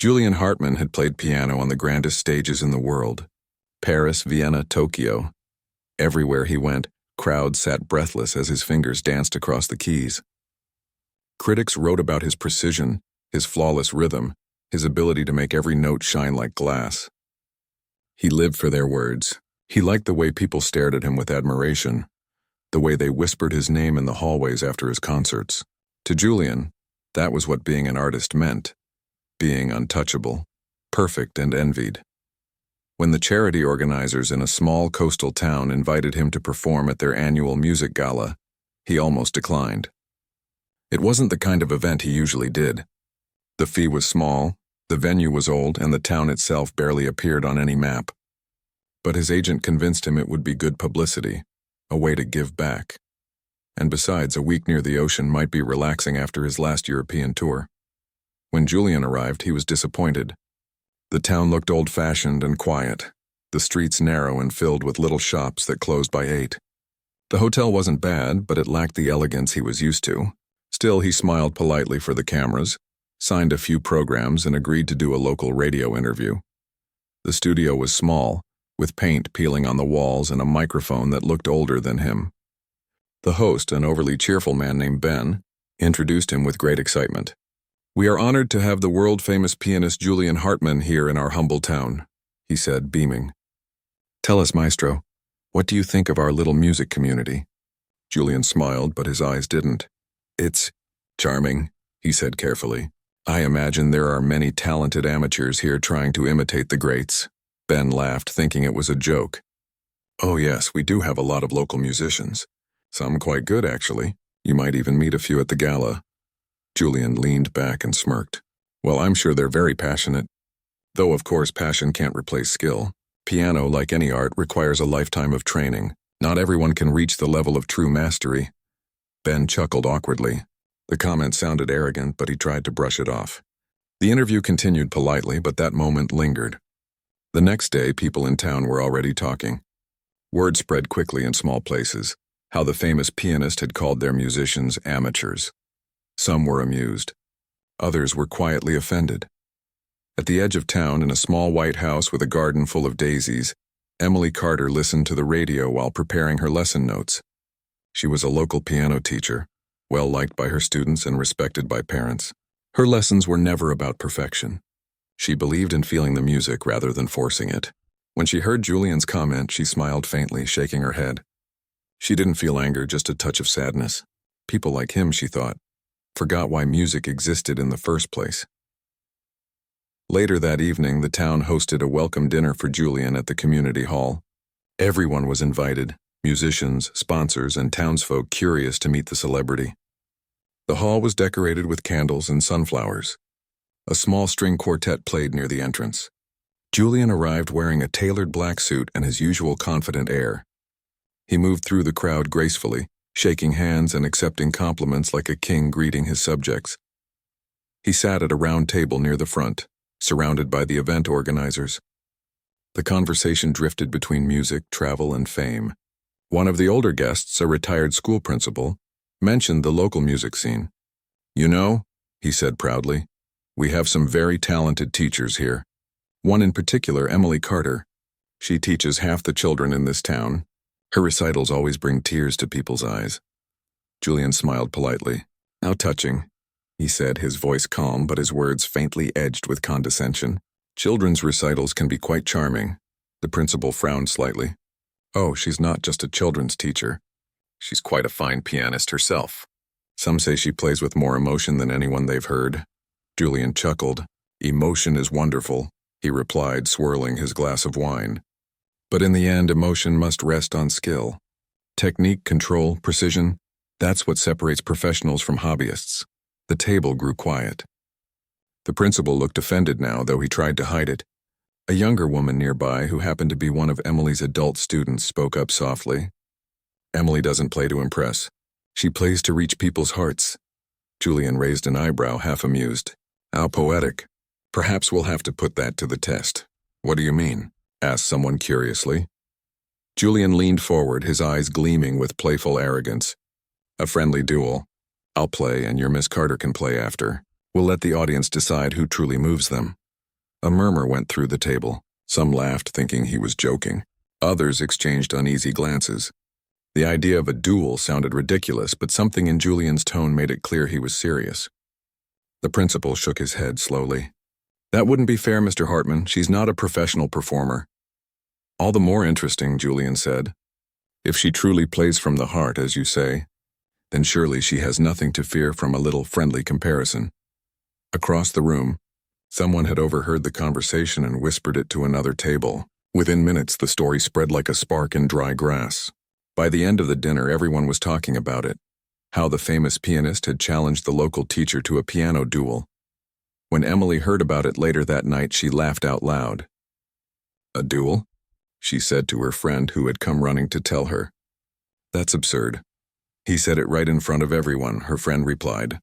Julian Hartmann had played piano on the grandest stages in the world: Paris, Vienna, Tokyo. Everywhere he went, crowds sat breathless as his fingers danced across the keys. Critics wrote about his precision, his flawless rhythm, his ability to make every note shine like glass. He lived for their words. He liked the way people stared at him with admiration, the way they whispered his name in the hallways after his concerts. To Julian, that was what being an artist meant: being untouchable, perfect and envied. When the charity organizers in a small coastal town invited him to perform at their annual music gala, he almost declined. It wasn't the kind of event he usually did. The fee was small, the venue was old, and the town itself barely appeared on any map. But his agent convinced him it would be good publicity, a way to give back. And besides, a week near the ocean might be relaxing after his last European tour. When Julian arrived, he was disappointed. The town looked old-fashioned and quiet, the streets narrow and filled with little shops that closed by 8. The hotel wasn't bad, but it lacked the elegance he was used to. Still, he smiled politely for the cameras, signed a few programs, and agreed to do a local radio interview. The studio was small, with paint peeling on the walls and a microphone that looked older than him. The host, an overly cheerful man named Ben, introduced him with great excitement. "We are honored to have the world-famous pianist Julian Hartmann here in our humble town," he said, beaming. "Tell us, maestro, what do you think of our little music community?" Julian smiled, but his eyes didn't. "It's charming," he said carefully. "I imagine there are many talented amateurs here trying to imitate the greats." Ben laughed, thinking it was a joke. "Oh yes, we do have a lot of local musicians. Some quite good, actually. You might even meet a few at the gala." Julian leaned back and smirked. "Well, I'm sure they're very passionate. Though, of course, passion can't replace skill. Piano, like any art, requires a lifetime of training. Not everyone can reach the level of true mastery." Ben chuckled awkwardly. The comment sounded arrogant, but he tried to brush it off. The interview continued politely, but that moment lingered. The next day, people in town were already talking. Word spread quickly in small places, how the famous pianist had called their musicians amateurs. Some were amused. Others were quietly offended. At the edge of town, in a small white house with a garden full of daisies, Emily Carter listened to the radio while preparing her lesson notes. She was a local piano teacher, well-liked by her students and respected by parents. Her lessons were never about perfection. She believed in feeling the music rather than forcing it. When she heard Julian's comment, she smiled faintly, shaking her head. She didn't feel anger, just a touch of sadness. People like him, she thought, forgot why music existed in the first place. Later that evening, the town hosted a welcome dinner for Julian at the community hall. Everyone was invited, musicians, sponsors, and townsfolk curious to meet the celebrity. The hall was decorated with candles and sunflowers. A small string quartet played near the entrance. Julian arrived wearing a tailored black suit and his usual confident air. He moved through the crowd gracefully, shaking hands and accepting compliments like a king greeting his subjects. He sat at a round table near the front, surrounded by the event organizers. The conversation drifted between music, travel, and fame. One of the older guests, a retired school principal, mentioned the local music scene. "You know," he said proudly, "we have some very talented teachers here. One in particular, Emily Carter. She teaches half the children in this town. Her recitals always bring tears to people's eyes." Julian smiled politely. "How touching," he said, his voice calm but his words faintly edged with condescension. "Children's recitals can be quite charming." The principal frowned slightly. "Oh, she's not just a children's teacher. She's quite a fine pianist herself. Some say she plays with more emotion than anyone they've heard." Julian chuckled. "Emotion is wonderful," he replied, swirling his glass of wine. "But in the end, emotion must rest on skill. Technique, control, precision, that's what separates professionals from hobbyists." The table grew quiet. The principal looked offended now, though he tried to hide it. A younger woman nearby, who happened to be one of Emily's adult students, spoke up softly. "Emily doesn't play to impress. She plays to reach people's hearts." Julian raised an eyebrow, half amused. "How poetic. Perhaps we'll have to put that to the test." "What do you mean?" asked someone curiously. Julian leaned forward, his eyes gleaming with playful arrogance. "A friendly duel. I'll play and your Miss Carter can play after. We'll let the audience decide who truly moves them." A murmur went through the table. Some laughed, thinking he was joking. Others exchanged uneasy glances. The idea of a duel sounded ridiculous, but something in Julian's tone made it clear he was serious. The principal shook his head slowly. "That wouldn't be fair, Mr. Hartman. She's not a professional performer." "All the more interesting," Julian said. "If she truly plays from the heart, as you say, then surely she has nothing to fear from a little friendly comparison." Across the room, someone had overheard the conversation and whispered it to another table. Within minutes, the story spread like a spark in dry grass. By the end of the dinner, everyone was talking about it, how the famous pianist had challenged the local teacher to a piano duel. When Emily heard about it later that night, she laughed out loud. "A duel?" she said to her friend who had come running to tell her. "That's absurd." "He said it right in front of everyone," her friend replied.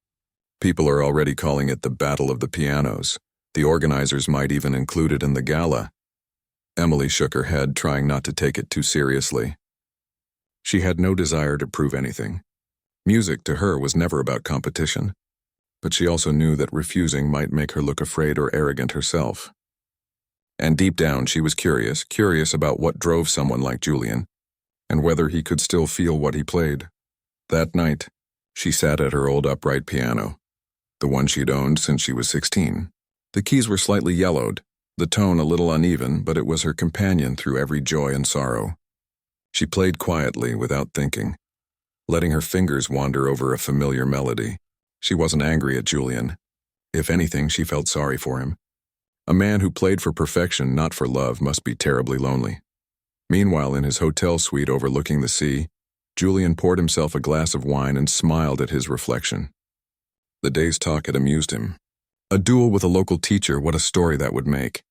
"People are already calling it the Battle of the Pianos. The organizers might even include it in the gala." Emily shook her head, trying not to take it too seriously. She had no desire to prove anything. Music to her was never about competition, but she also knew that refusing might make her look afraid or arrogant herself. And deep down she was curious about what drove someone like Julian, and whether he could still feel what he played. That night, she sat at her old upright piano, the one she'd owned since she was 16. The keys were slightly yellowed, the tone a little uneven, but it was her companion through every joy and sorrow. She played quietly, without thinking, letting her fingers wander over a familiar melody. She wasn't angry at Julian. If anything, she felt sorry for him. A man who played for perfection, not for love, must be terribly lonely. Meanwhile, in his hotel suite overlooking the sea, Julian poured himself a glass of wine and smiled at his reflection. The day's talk had amused him. A duel with a local teacher, what a story that would make.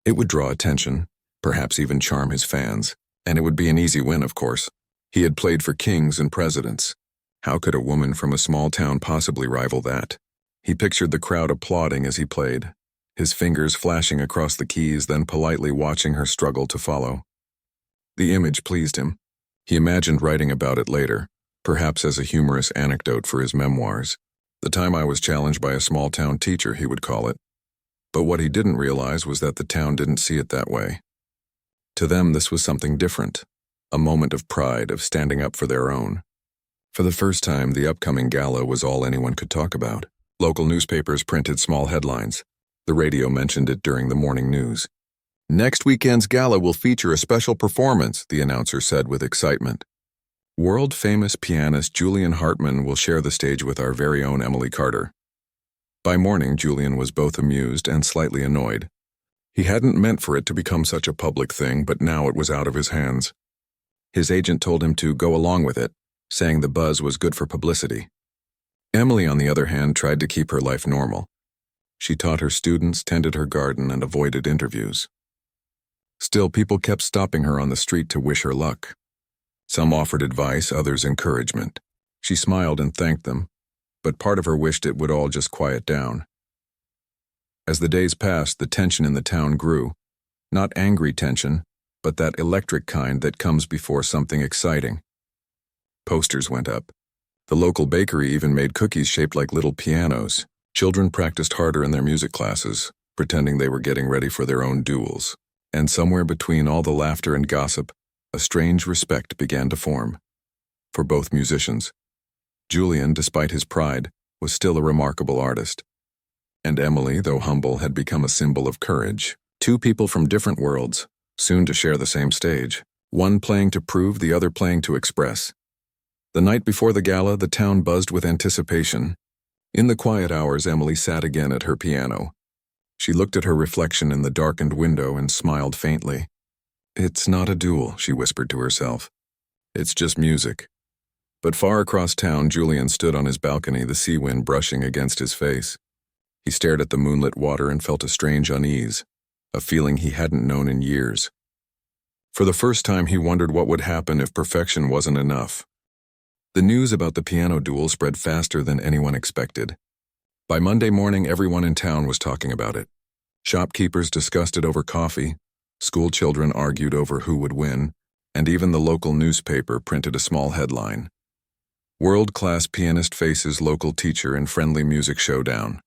It would draw attention, perhaps even charm his fans, and it would be an easy win, of course. He had played for kings and presidents. How could a woman from a small town possibly rival that? He pictured the crowd applauding as he played, his fingers flashing across the keys, then politely watching her struggle to follow. The image pleased him. He imagined writing about it later, perhaps as a humorous anecdote for his memoirs. "The time I was challenged by a small-town teacher," he would call it. But what he didn't realize was that the town didn't see it that way. To them, this was something different, a moment of pride, of standing up for their own. For the first time, the upcoming gala was all anyone could talk about. Local newspapers printed small headlines. The radio mentioned it during the morning news. "Next weekend's gala will feature a special performance," the announcer said with excitement. "World-famous pianist Julian Hartman will share the stage with our very own Emily Carter." By morning, Julian was both amused and slightly annoyed. He hadn't meant for it to become such a public thing, but now it was out of his hands. His agent told him to go along with it, saying the buzz was good for publicity. Emily, on the other hand, tried to keep her life normal. She taught her students, tended her garden, and avoided interviews. Still, people kept stopping her on the street to wish her luck. Some offered advice, others encouragement. She smiled and thanked them, but part of her wished it would all just quiet down. As the days passed, the tension in the town grew. Not angry tension, but that electric kind that comes before something exciting. Posters went up. The local bakery even made cookies shaped like little pianos. Children practiced harder in their music classes, pretending they were getting ready for their own duels. And somewhere between all the laughter and gossip, a strange respect began to form. For both musicians. Julian, despite his pride, was still a remarkable artist. And Emily, though humble, had become a symbol of courage. Two people from different worlds, soon to share the same stage. One playing to prove, the other playing to express. The night before the gala, the town buzzed with anticipation. In the quiet hours, Emily sat again at her piano. She looked at her reflection in the darkened window and smiled faintly. "It's not a duel," she whispered to herself. "It's just music." But far across town, Julian stood on his balcony, the sea wind brushing against his face. He stared at the moonlit water and felt a strange unease, a feeling he hadn't known in years. For the first time, he wondered what would happen if perfection wasn't enough. The news about the piano duel spread faster than anyone expected. By Monday morning, everyone in town was talking about it. Shopkeepers discussed it over coffee, school children argued over who would win, and even the local newspaper printed a small headline: "World-class pianist faces local teacher in friendly music showdown."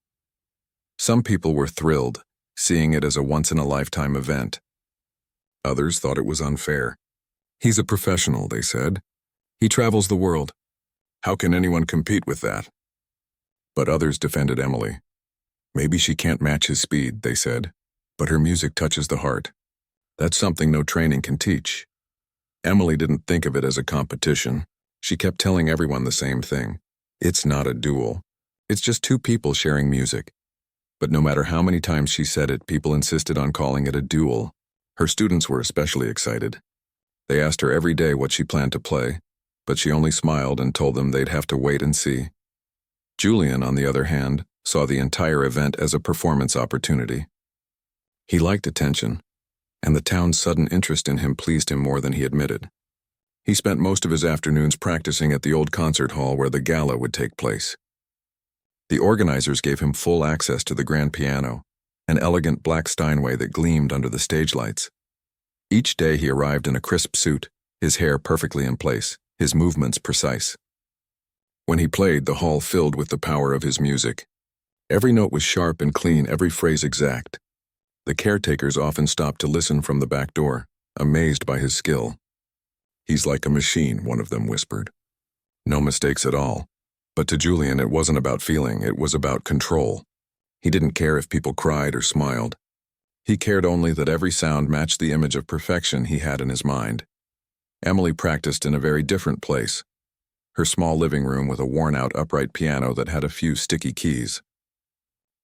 Some people were thrilled, seeing it as a once-in-a-lifetime event. Others thought it was unfair. He's a professional, they said. He travels the world. How can anyone compete with that? But others defended Emily. Maybe she can't match his speed, they said, but her music touches the heart. That's something no training can teach. Emily didn't think of it as a competition. She kept telling everyone the same thing. It's not a duel. It's just two people sharing music. But no matter how many times she said it, people insisted on calling it a duel. Her students were especially excited. They asked her every day what she planned to play, but she only smiled and told them they'd have to wait and see. Julian, on the other hand, saw the entire event as a performance opportunity. He liked attention, and the town's sudden interest in him pleased him more than he admitted. He spent most of his afternoons practicing at the old concert hall where the gala would take place. The organizers gave him full access to the grand piano, an elegant black Steinway that gleamed under the stage lights. Each day he arrived in a crisp suit, his hair perfectly in place, his movements precise. When he played, the hall filled with the power of his music. Every note was sharp and clean, every phrase exact. The caretakers often stopped to listen from the back door, amazed by his skill. "He's like a machine," one of them whispered. No mistakes at all. But to Julian, it wasn't about feeling, it was about control. He didn't care if people cried or smiled. He cared only that every sound matched the image of perfection he had in his mind. Emily practiced in a very different place, her small living room with a worn-out upright piano that had a few sticky keys.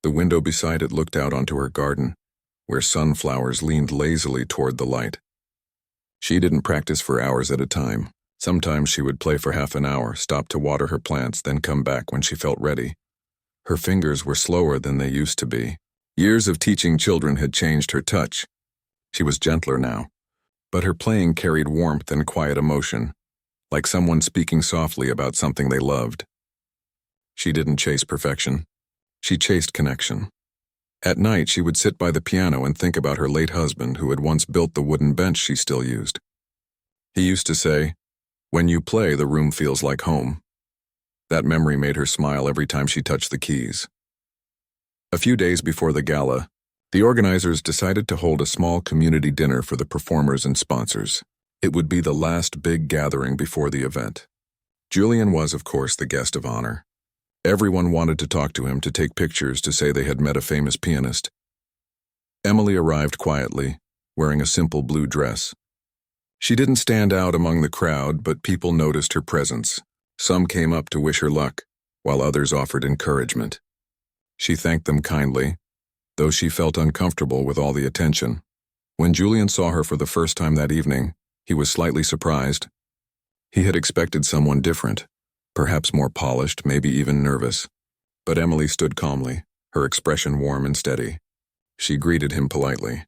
The window beside it looked out onto her garden, where sunflowers leaned lazily toward the light. She didn't practice for hours at a time. Sometimes she would play for half an hour, stop to water her plants, then come back when she felt ready. Her fingers were slower than they used to be. Years of teaching children had changed her touch. She was gentler now, but her playing carried warmth and quiet emotion, like someone speaking softly about something they loved. She didn't chase perfection. She chased connection. At night, she would sit by the piano and think about her late husband who had once built the wooden bench she still used. He used to say, "When you play, the room feels like home." That memory made her smile every time she touched the keys. A few days before the gala, the organizers decided to hold a small community dinner for the performers and sponsors. It would be the last big gathering before the event. Julian was, of course, the guest of honor. Everyone wanted to talk to him, to take pictures, to say they had met a famous pianist. Emily arrived quietly, wearing a simple blue dress. She didn't stand out among the crowd, but people noticed her presence. Some came up to wish her luck, while others offered encouragement. She thanked them kindly, though she felt uncomfortable with all the attention. When Julian saw her for the first time that evening, he was slightly surprised. He had expected someone different, perhaps more polished, maybe even nervous. But Emily stood calmly, her expression warm and steady. She greeted him politely.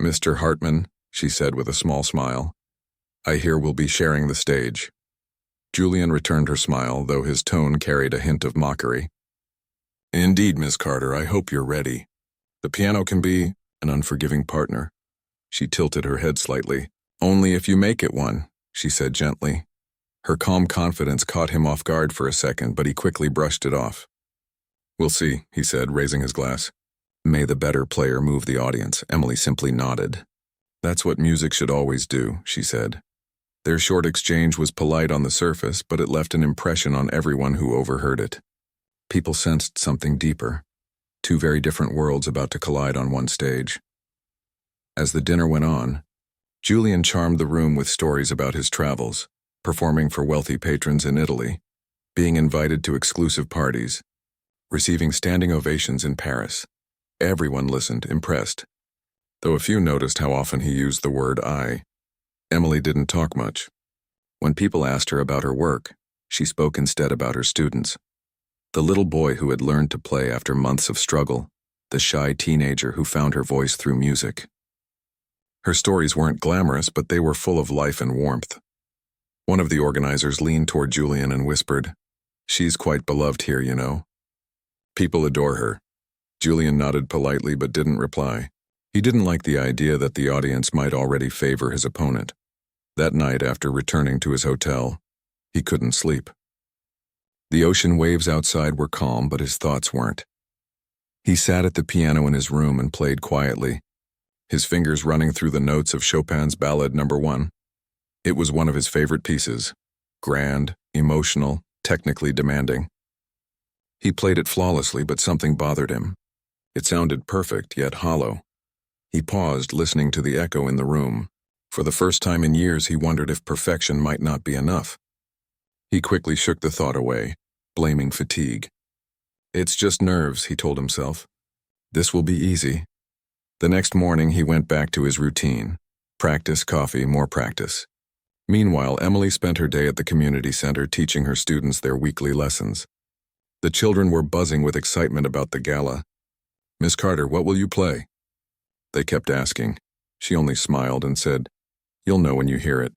"Mr. Hartman," she said with a small smile, "I hear we'll be sharing the stage." Julian returned her smile, though his tone carried a hint of mockery. "Indeed, Miss Carter, I hope you're ready. The piano can be an unforgiving partner." She tilted her head slightly. "Only if you make it one," she said gently. Her calm confidence caught him off guard for a second, but he quickly brushed it off. "We'll see," he said, raising his glass. "May the better player move the audience." Emily simply nodded. "That's what music should always do," she said. Their short exchange was polite on the surface, but it left an impression on everyone who overheard it. People sensed something deeper, two very different worlds about to collide on one stage. As the dinner went on, Julian charmed the room with stories about his travels, performing for wealthy patrons in Italy, being invited to exclusive parties, receiving standing ovations in Paris. Everyone listened, impressed, though a few noticed how often he used the word "I." Emily didn't talk much. When people asked her about her work, she spoke instead about her students. The little boy who had learned to play after months of struggle, the shy teenager who found her voice through music. Her stories weren't glamorous, but they were full of life and warmth. One of the organizers leaned toward Julian and whispered, "She's quite beloved here, you know. People adore her." Julian nodded politely but didn't reply. He didn't like the idea that the audience might already favor his opponent. That night, after returning to his hotel, he couldn't sleep. The ocean waves outside were calm, but his thoughts weren't. He sat at the piano in his room and played quietly, his fingers running through the notes of Chopin's Ballad No. 1. It was one of his favorite pieces, grand, emotional, technically demanding. He played it flawlessly, but something bothered him. It sounded perfect, yet hollow. He paused, listening to the echo in the room. For the first time in years, he wondered if perfection might not be enough. He quickly shook the thought away, blaming fatigue. It's just nerves, he told himself. This will be easy. The next morning, he went back to his routine. Practice, coffee, more practice. Meanwhile, Emily spent her day at the community center teaching her students their weekly lessons. The children were buzzing with excitement about the gala. "Miss Carter, what will you play?" They kept asking. She only smiled and said, "You'll know when you hear it."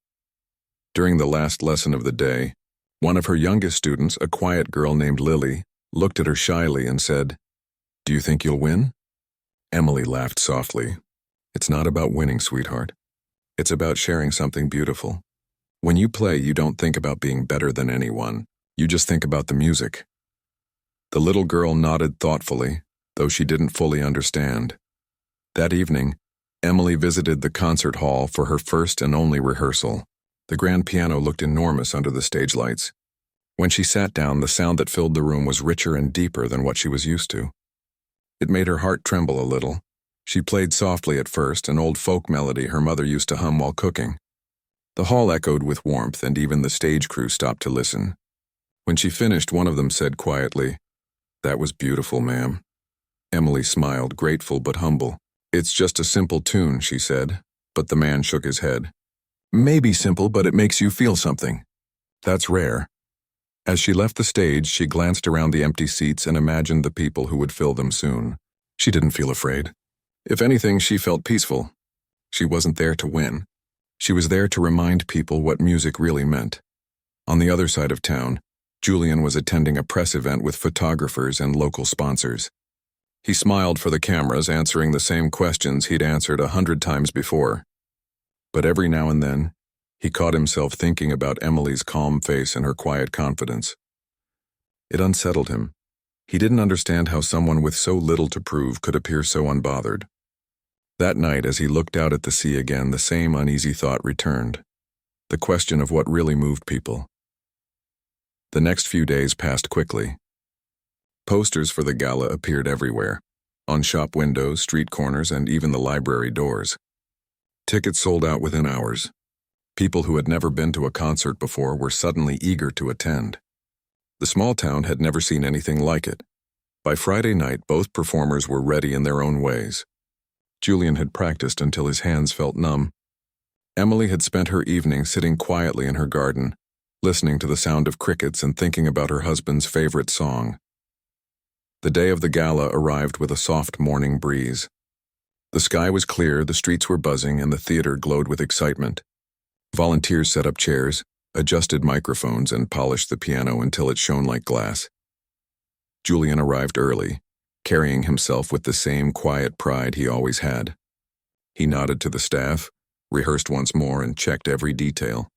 During the last lesson of the day, one of her youngest students, a quiet girl named Lily, looked at her shyly and said, "Do you think you'll win?" Emily laughed softly. "It's not about winning, sweetheart. It's about sharing something beautiful. When you play, you don't think about being better than anyone. You just think about the music." The little girl nodded thoughtfully, though she didn't fully understand. That evening, Emily visited the concert hall for her first and only rehearsal. The grand piano looked enormous under the stage lights. When she sat down, the sound that filled the room was richer and deeper than what she was used to. It made her heart tremble a little. She played softly at first, an old folk melody her mother used to hum while cooking. The hall echoed with warmth, and even the stage crew stopped to listen. When she finished, one of them said quietly, "That was beautiful, ma'am." Emily smiled, grateful but humble. "It's just a simple tune," she said, but the man shook his head. "Maybe simple, but it makes you feel something. That's rare." As she left the stage, she glanced around the empty seats and imagined the people who would fill them soon. She didn't feel afraid. If anything, she felt peaceful. She wasn't there to win. She was there to remind people what music really meant. On the other side of town, Julian was attending a press event with photographers and local sponsors. He smiled for the cameras, answering the same questions he'd answered 100 times before. But every now and then, he caught himself thinking about Emily's calm face and her quiet confidence. It unsettled him. He didn't understand how someone with so little to prove could appear so unbothered. That night, as he looked out at the sea again, the same uneasy thought returned. The question of what really moved people. The next few days passed quickly. Posters for the gala appeared everywhere, on shop windows, street corners, and even the library doors. Tickets sold out within hours. People who had never been to a concert before were suddenly eager to attend. The small town had never seen anything like it. By Friday night, both performers were ready in their own ways. Julian had practiced until his hands felt numb. Emily had spent her evening sitting quietly in her garden, listening to the sound of crickets and thinking about her husband's favorite song. The day of the gala arrived with a soft morning breeze. The sky was clear, the streets were buzzing, and the theater glowed with excitement. Volunteers set up chairs, adjusted microphones, and polished the piano until it shone like glass. Julian arrived early, carrying himself with the same quiet pride he always had. He nodded to the staff, rehearsed once more, and checked every detail.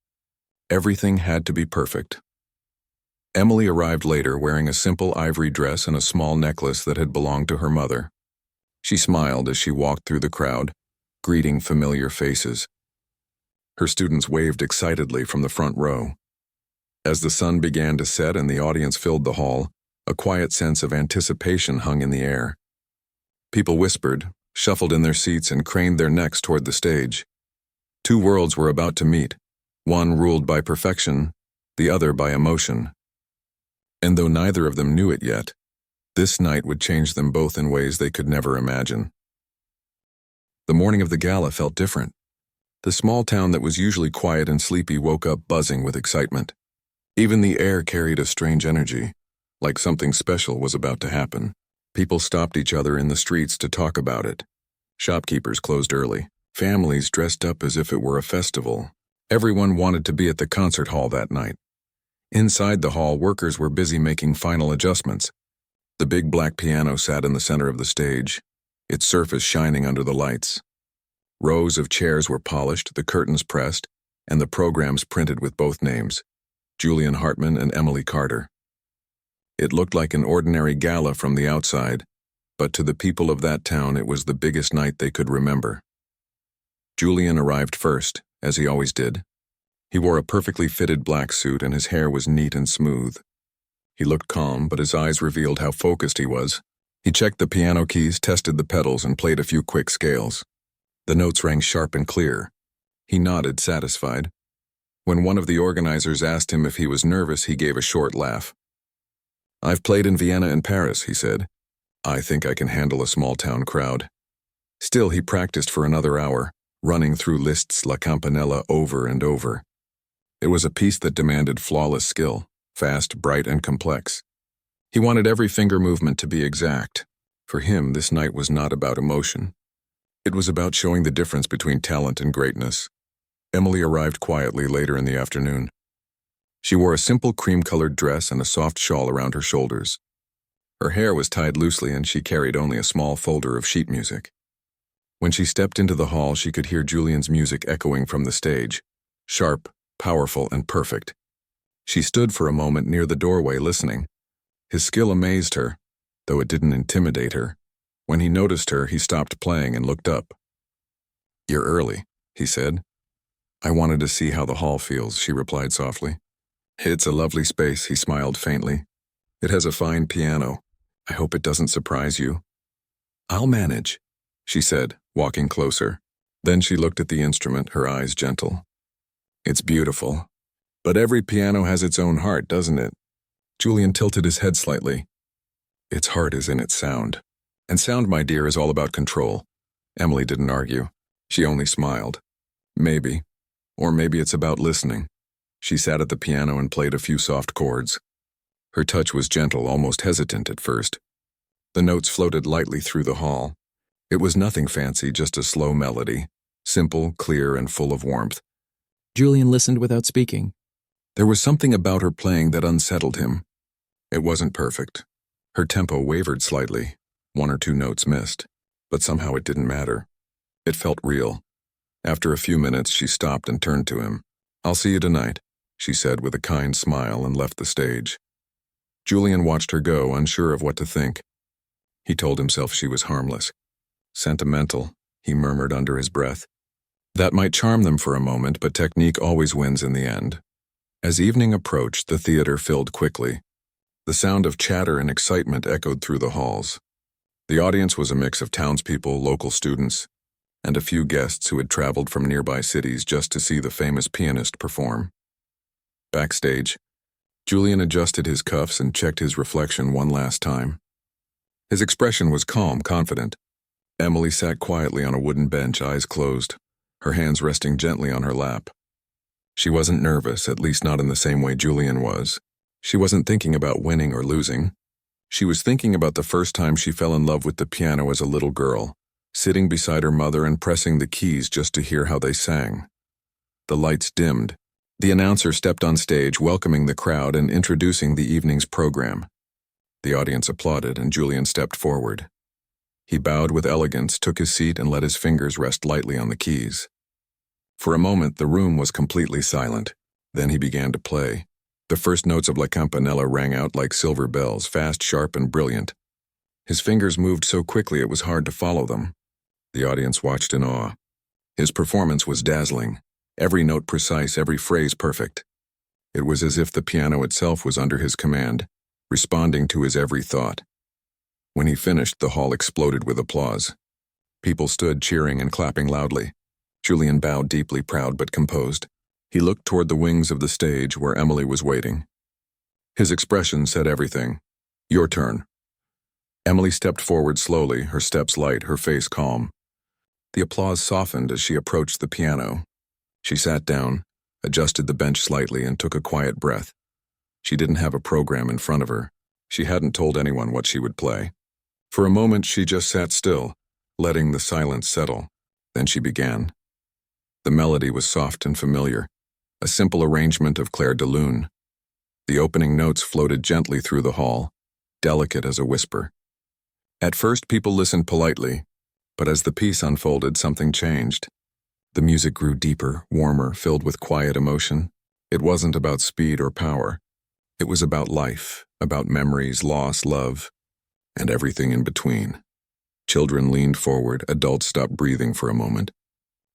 Everything had to be perfect. Emily arrived later wearing a simple ivory dress and a small necklace that had belonged to her mother. She smiled as she walked through the crowd, greeting familiar faces. Her students waved excitedly from the front row. As the sun began to set and the audience filled the hall, a quiet sense of anticipation hung in the air. People whispered, shuffled in their seats, and craned their necks toward the stage. Two worlds were about to meet, one ruled by perfection, the other by emotion. And though neither of them knew it yet, this night would change them both in ways they could never imagine. The morning of the gala felt different. The small town that was usually quiet and sleepy woke up buzzing with excitement. Even the air carried a strange energy, like something special was about to happen. People stopped each other in the streets to talk about it. Shopkeepers closed early. Families dressed up as if it were a festival. Everyone wanted to be at the concert hall that night. Inside the hall, workers were busy making final adjustments. The big black piano sat in the center of the stage, its surface shining under the lights. Rows of chairs were polished, the curtains pressed, and the programs printed with both names, Julian Hartman and Emily Carter. It looked like an ordinary gala from the outside, but to the people of that town it was the biggest night they could remember. Julian arrived first, as he always did. He wore a perfectly fitted black suit and his hair was neat and smooth. He looked calm, but his eyes revealed how focused he was. He checked the piano keys, tested the pedals, and played a few quick scales. The notes rang sharp and clear. He nodded, satisfied. When one of the organizers asked him if he was nervous, he gave a short laugh. "I've played in Vienna and Paris," he said. "I think I can handle a small-town crowd." Still, he practiced for another hour, running through Liszt's La Campanella over and over. It was a piece that demanded flawless skill, fast, bright, and complex. He wanted every finger movement to be exact. For him, this night was not about emotion. It was about showing the difference between talent and greatness. Emily arrived quietly later in the afternoon. She wore a simple cream-colored dress and a soft shawl around her shoulders. Her hair was tied loosely and she carried only a small folder of sheet music. When she stepped into the hall, she could hear Julian's music echoing from the stage, sharp, powerful, and perfect. She stood for a moment near the doorway listening. His skill amazed her, though it didn't intimidate her. When he noticed her, he stopped playing and looked up. "You're early," he said. "I wanted to see how the hall feels," she replied softly. "It's a lovely space," he smiled faintly. "It has a fine piano. I hope it doesn't surprise you." "I'll manage," she said, walking closer. Then she looked at the instrument, her eyes gentle. "It's beautiful. But every piano has its own heart, doesn't it?" Julian tilted his head slightly. "Its heart is in its sound. And sound, my dear, is all about control." Emily didn't argue. She only smiled. "Maybe. Or maybe it's about listening." She sat at the piano and played a few soft chords. Her touch was gentle, almost hesitant at first. The notes floated lightly through the hall. It was nothing fancy, just a slow melody, simple, clear, and full of warmth. Julian listened without speaking. There was something about her playing that unsettled him. It wasn't perfect. Her tempo wavered slightly. One or two notes missed. But somehow it didn't matter. It felt real. After a few minutes, she stopped and turned to him. "I'll see you tonight," she said with a kind smile and left the stage. Julian watched her go, unsure of what to think. He told himself she was harmless. "Sentimental," he murmured under his breath. That might charm them for a moment, but technique always wins in the end. As evening approached, the theater filled quickly. The sound of chatter and excitement echoed through the halls. The audience was a mix of townspeople, local students, and a few guests who had traveled from nearby cities just to see the famous pianist perform. Backstage, Julian adjusted his cuffs and checked his reflection one last time. His expression was calm, confident. Emily sat quietly on a wooden bench, eyes closed, her hands resting gently on her lap. She wasn't nervous, at least not in the same way Julian was. She wasn't thinking about winning or losing. She was thinking about the first time she fell in love with the piano as a little girl, sitting beside her mother and pressing the keys just to hear how they sang. The lights dimmed. The announcer stepped on stage, welcoming the crowd and introducing the evening's program. The audience applauded, and Julian stepped forward. He bowed with elegance, took his seat, and let his fingers rest lightly on the keys. For a moment, the room was completely silent. Then he began to play. The first notes of La Campanella rang out like silver bells, fast, sharp, and brilliant. His fingers moved so quickly it was hard to follow them. The audience watched in awe. His performance was dazzling. Every note precise, every phrase perfect. It was as if the piano itself was under his command, responding to his every thought. When he finished, the hall exploded with applause. People stood cheering and clapping loudly. Julian bowed deeply, proud but composed. He looked toward the wings of the stage where Emily was waiting. His expression said everything. "Your turn." Emily stepped forward slowly, her steps light, her face calm. The applause softened as she approached the piano. She sat down, adjusted the bench slightly, and took a quiet breath. She didn't have a program in front of her. She hadn't told anyone what she would play. For a moment, she just sat still, letting the silence settle. Then she began. The melody was soft and familiar, a simple arrangement of Clair de Lune. The opening notes floated gently through the hall, delicate as a whisper. At first, people listened politely, but as the piece unfolded, something changed. The music grew deeper, warmer, filled with quiet emotion. It wasn't about speed or power. It was about life, about memories, loss, love, and everything in between. Children leaned forward, adults stopped breathing for a moment,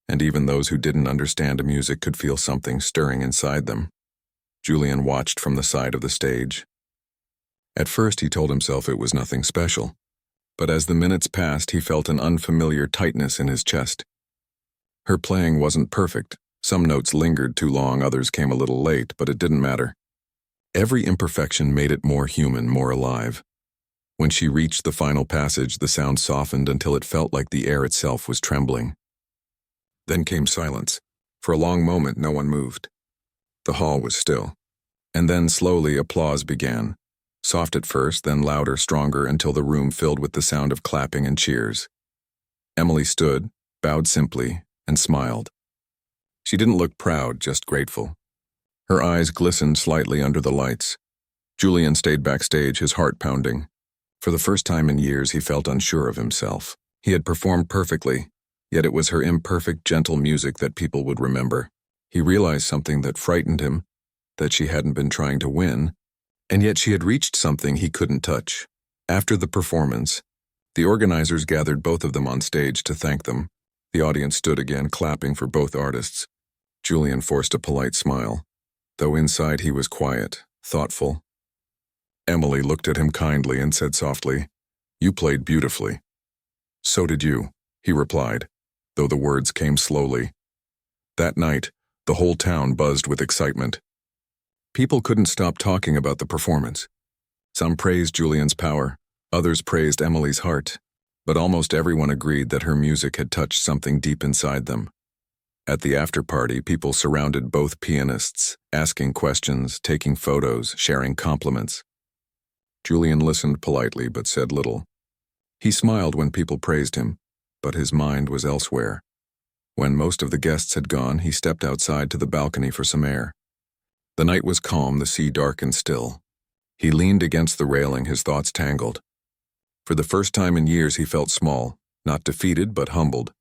and even those who didn't understand music could feel something stirring inside them. Julian watched from the side of the stage. At first he told himself it was nothing special, but as the minutes passed he felt an unfamiliar tightness in his chest. Her playing wasn't perfect. Some notes lingered too long, others came a little late, but it didn't matter. Every imperfection made it more human, more alive. When she reached the final passage, the sound softened until it felt like the air itself was trembling. Then came silence. For a long moment, no one moved. The hall was still. And then slowly applause began. Soft at first, then louder, stronger, until the room filled with the sound of clapping and cheers. Emily stood, bowed simply, and smiled. She didn't look proud, just grateful. Her eyes glistened slightly under the lights. Julian stayed backstage, his heart pounding. For the first time in years, he felt unsure of himself. He had performed perfectly, yet it was her imperfect, gentle music that people would remember. He realized something that frightened him, that she hadn't been trying to win, and yet she had reached something he couldn't touch. After the performance, the organizers gathered both of them on stage to thank them. The audience stood again, clapping for both artists. Julian forced a polite smile, though inside he was quiet, thoughtful. Emily looked at him kindly and said softly, "You played beautifully." "So did you," he replied, though the words came slowly. That night, the whole town buzzed with excitement. People couldn't stop talking about the performance. Some praised Julian's power, others praised Emily's heart, but almost everyone agreed that her music had touched something deep inside them. At the after-party, people surrounded both pianists, asking questions, taking photos, sharing compliments. Julian listened politely but said little. He smiled when people praised him, but his mind was elsewhere. When most of the guests had gone, he stepped outside to the balcony for some air. The night was calm, the sea dark and still. He leaned against the railing, his thoughts tangled. For the first time in years, he felt small, not defeated but humbled.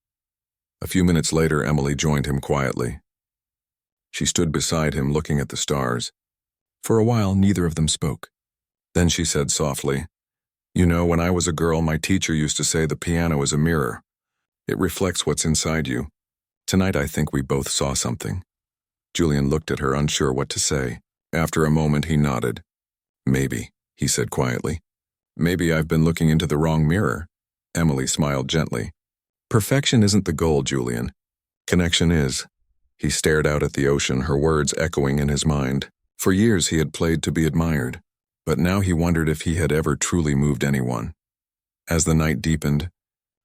A few minutes later, Emily joined him quietly. She stood beside him, looking at the stars. For a while, neither of them spoke. Then she said softly, "You know, when I was a girl, my teacher used to say the piano is a mirror. It reflects what's inside you. Tonight, I think we both saw something." Julian looked at her, unsure what to say. After a moment, he nodded. "Maybe," he said quietly. "Maybe I've been looking into the wrong mirror." Emily smiled gently. "Perfection isn't the goal, Julian. Connection is." He stared out at the ocean, her words echoing in his mind. For years he had played to be admired, but now he wondered if he had ever truly moved anyone. As the night deepened,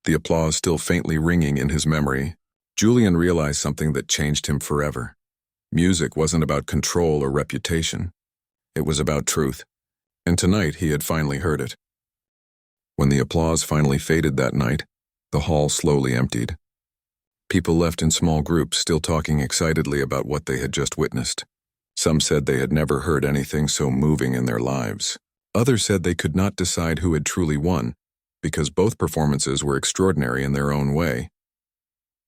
the applause still faintly ringing in his memory, Julian realized something that changed him forever. Music wasn't about control or reputation. It was about truth, and tonight he had finally heard it. When the applause finally faded that night, the hall slowly emptied. People left in small groups, still talking excitedly about what they had just witnessed. Some said they had never heard anything so moving in their lives. Others said they could not decide who had truly won, because both performances were extraordinary in their own way.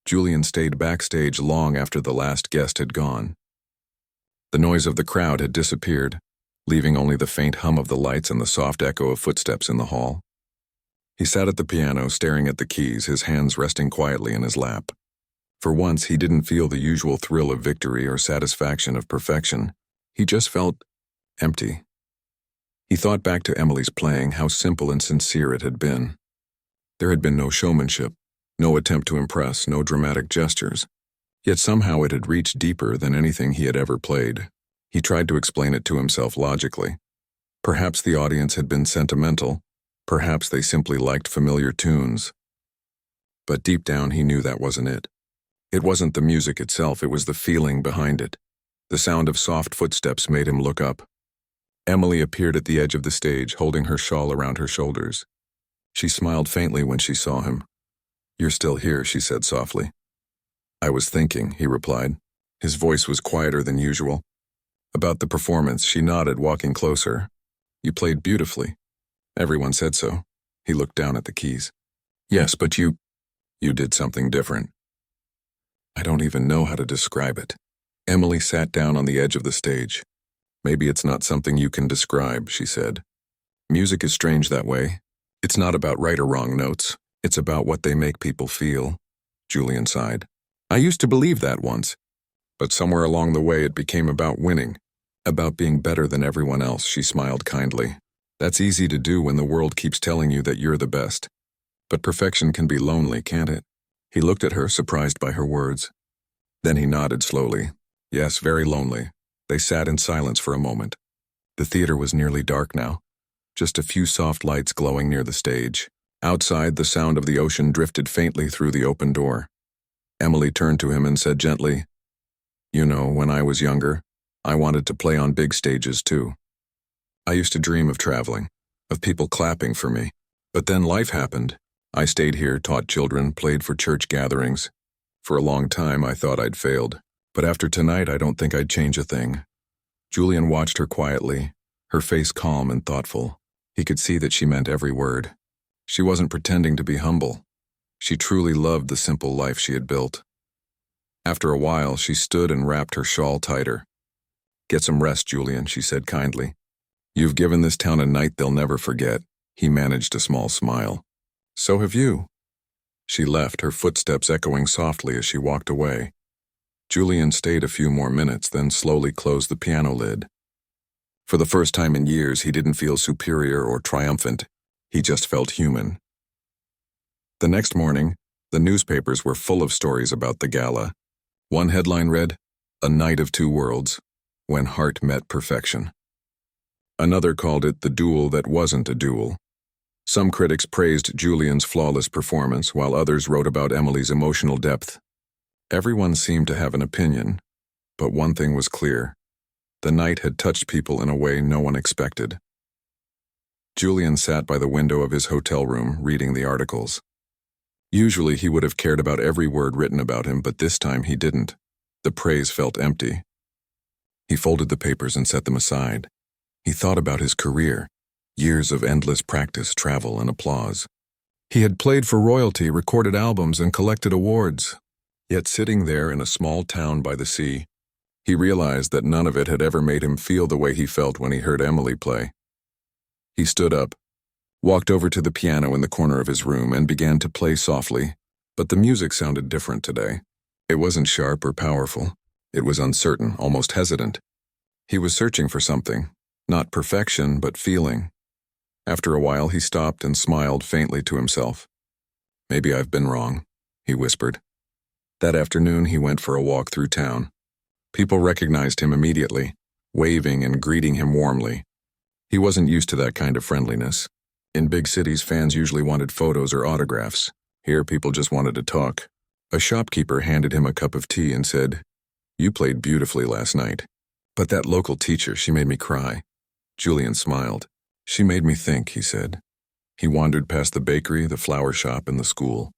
Julian stayed backstage long after the last guest had gone. The noise of the crowd had disappeared, leaving only the faint hum of the lights and the soft echo of footsteps in the hall. He sat at the piano, staring at the keys, his hands resting quietly in his lap. For once, he didn't feel the usual thrill of victory or satisfaction of perfection. He just felt empty. He thought back to Emily's playing, how simple and sincere it had been. There had been no showmanship, no attempt to impress, no dramatic gestures. Yet somehow it had reached deeper than anything he had ever played. He tried to explain it to himself logically. Perhaps the audience had been sentimental. Perhaps they simply liked familiar tunes. But deep down he knew that wasn't it. It wasn't the music itself, it was the feeling behind it. The sound of soft footsteps made him look up. Emily appeared at the edge of the stage, holding her shawl around her shoulders. She smiled faintly when she saw him. "You're still here," she said softly. "I was thinking," he replied. His voice was quieter than usual. "About the performance," she nodded, walking closer. "You played beautifully. Everyone said so." He looked down at the keys. "Yes, but you did something different. I don't even know how to describe it." Emily sat down on the edge of the stage. "Maybe it's not something you can describe," she said. "Music is strange that way. It's not about right or wrong notes. It's about what they make people feel, Julian sighed. I used to believe that once, but somewhere along the way it became about winning, about being better than everyone else, she smiled kindly. That's easy to do when the world keeps telling you that you're the best. But perfection can be lonely, can't it? He looked at her, surprised by her words. Then he nodded slowly. Yes, very lonely. They sat in silence for a moment. The theater was nearly dark now, just a few soft lights glowing near the stage. Outside, the sound of the ocean drifted faintly through the open door. Emily turned to him and said gently, You know, when I was younger, I wanted to play on big stages too. I used to dream of traveling, of people clapping for me. But then life happened. I stayed here, taught children, played for church gatherings. For a long time, I thought I'd failed. But after tonight, I don't think I'd change a thing. Julian watched her quietly, her face calm and thoughtful. He could see that she meant every word. She wasn't pretending to be humble. She truly loved the simple life she had built. After a while, she stood and wrapped her shawl tighter. Get some rest, Julian, she said kindly. You've given this town a night they'll never forget. He managed a small smile. So have you. She left, her footsteps echoing softly as she walked away. Julian stayed a few more minutes, then slowly closed the piano lid. For the first time in years, he didn't feel superior or triumphant. He just felt human. The next morning, the newspapers were full of stories about the gala. One headline read, A Night of Two Worlds, When Heart Met Perfection. Another called it the duel that wasn't a duel. Some critics praised Julian's flawless performance, while others wrote about Emily's emotional depth. Everyone seemed to have an opinion, but one thing was clear. The night had touched people in a way no one expected. Julian sat by the window of his hotel room, reading the articles. Usually he would have cared about every word written about him, but this time he didn't. The praise felt empty. He folded the papers and set them aside. He thought about his career, years of endless practice, travel, and applause. He had played for royalty, recorded albums, and collected awards. Yet sitting there in a small town by the sea, he realized that none of it had ever made him feel the way he felt when he heard Emily play. He stood up, walked over to the piano in the corner of his room, and began to play softly, but the music sounded different today. It wasn't sharp or powerful. It was uncertain, almost hesitant. He was searching for something, not perfection, but feeling. After a while, he stopped and smiled faintly to himself. Maybe I've been wrong, he whispered. That afternoon, he went for a walk through town. People recognized him immediately, waving and greeting him warmly. He wasn't used to that kind of friendliness. In big cities, fans usually wanted photos or autographs. Here, people just wanted to talk. A shopkeeper handed him a cup of tea and said, You played beautifully last night. But that local teacher, she made me cry. Julian smiled. She made me think, he said. He wandered past the bakery, the flower shop, and the school.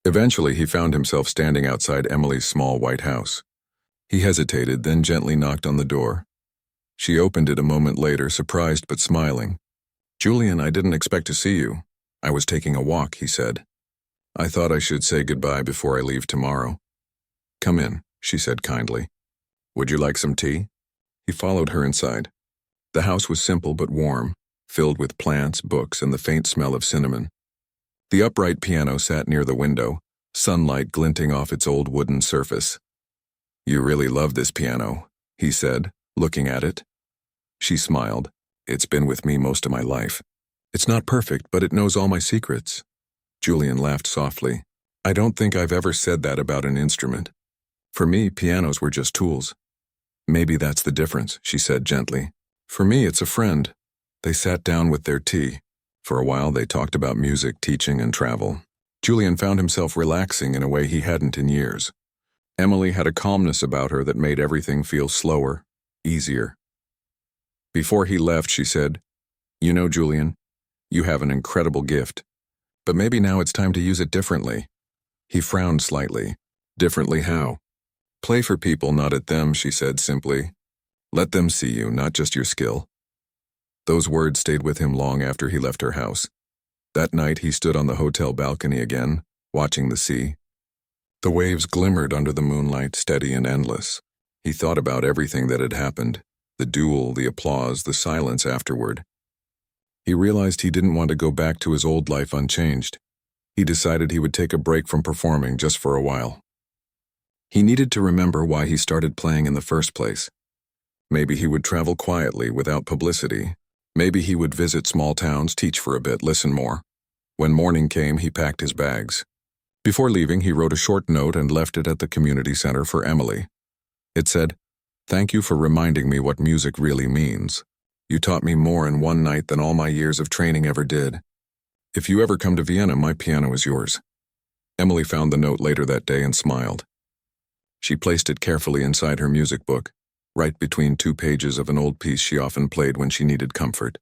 Eventually, he found himself standing outside Emily's small white house. He hesitated, then gently knocked on the door. She opened it a moment later, surprised but smiling. Julian, I didn't expect to see you. I was taking a walk, he said. I thought I should say goodbye before I leave tomorrow. Come in, she said kindly. Would you like some tea? He followed her inside. The house was simple but warm, filled with plants, books, and the faint smell of cinnamon. The upright piano sat near the window, sunlight glinting off its old wooden surface. You really love this piano, he said, looking at it. She smiled. It's been with me most of my life. It's not perfect, but it knows all my secrets. Julian laughed softly. I don't think I've ever said that about an instrument. For me, pianos were just tools. Maybe that's the difference, she said gently. For me, it's a friend. They sat down with their tea. For a while, they talked about music, teaching, and travel. Julian found himself relaxing in a way he hadn't in years. Emily had a calmness about her that made everything feel slower, easier. Before he left, she said, You know, Julian, you have an incredible gift, but maybe now it's time to use it differently. He frowned slightly. Differently how? Play for people, not at them, she said simply. Let them see you, not just your skill. Those words stayed with him long after he left her house. That night, he stood on the hotel balcony again, watching the sea. The waves glimmered under the moonlight, steady and endless. He thought about everything that had happened, the duel, the applause, the silence afterward. He realized he didn't want to go back to his old life unchanged. He decided he would take a break from performing just for a while. He needed to remember why he started playing in the first place. Maybe he would travel quietly without publicity. Maybe he would visit small towns, teach for a bit, listen more. When morning came, he packed his bags. Before leaving, he wrote a short note and left it at the community center for Emily. It said, "Thank you for reminding me what music really means. You taught me more in one night than all my years of training ever did. If you ever come to Vienna, my piano is yours." Emily found the note later that day and smiled. She placed it carefully inside her music book, right between 2 pages of an old piece she often played when she needed comfort.